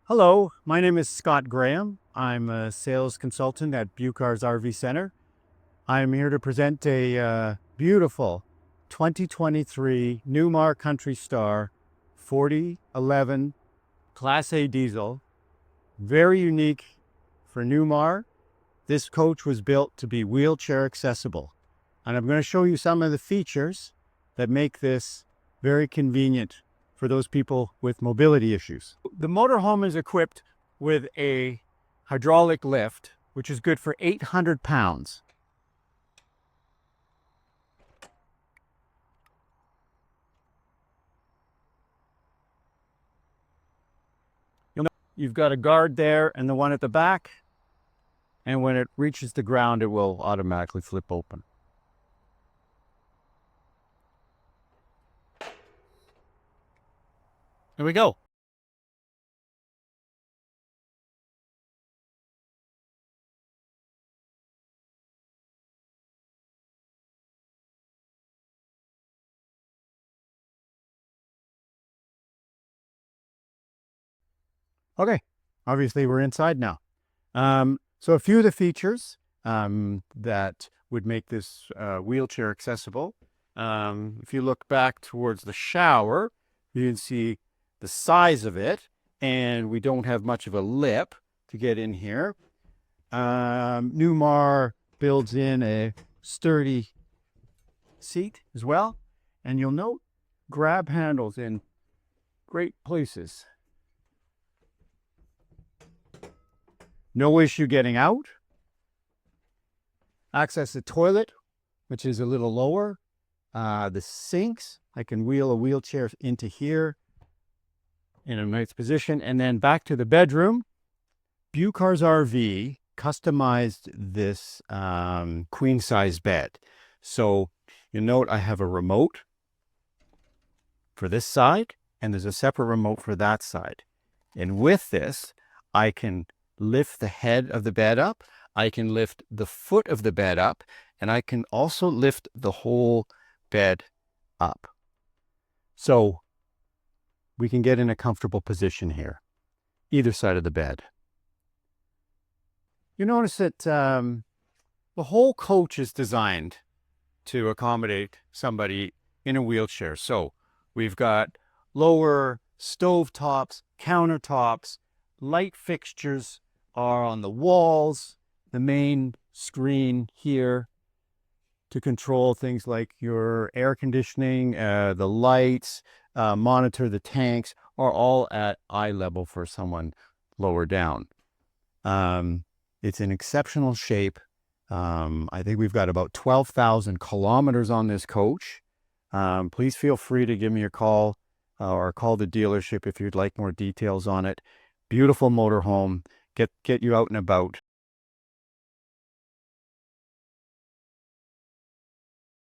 Hello, my name is Scott Graham. I'm a sales consultant at Buchar's RV Center. I'm here to present a beautiful 2023 Newmar Country Star 4011 Class A diesel. Very unique for Newmar. This coach was built to be wheelchair accessible. And I'm going to show you some of the features that make this very convenient for those people with mobility issues. The motorhome is equipped with a hydraulic lift, which is good for 800 pounds. You've got a guard there and the one at the back, and when it reaches the ground, it will automatically flip open. There we go. Okay, obviously we're inside now. So a few of the features that would make this wheelchair accessible. If you look back towards the shower, you can see the size of it, and we don't have much of a lip to get in here. Newmar builds in a sturdy seat as well, and you'll note grab handles in great places. No issue getting out. Access the toilet, which is a little lower. The sinks, I can wheel a wheelchair into here in a nice position. And then back to the bedroom. Buchar's RV customized this queen size bed. So you note I have a remote for this side, and there's a separate remote for that side. And with this, I can lift the head of the bed up, I can lift the foot of the bed up, and I can also lift the whole bed up. So we can get in a comfortable position here, either side of the bed. You notice that the whole coach is designed to accommodate somebody in a wheelchair. So we've got lower stove tops, countertops, light fixtures are on the walls, the main screen here to control things like your air conditioning, the lights, monitor the tanks are all at eye level for someone lower down. It's in exceptional shape. I think we've got about 12,000 kilometers on this coach. Please feel free to give me a call or call the dealership if you'd like more details on it. Beautiful motorhome. Get you out and about.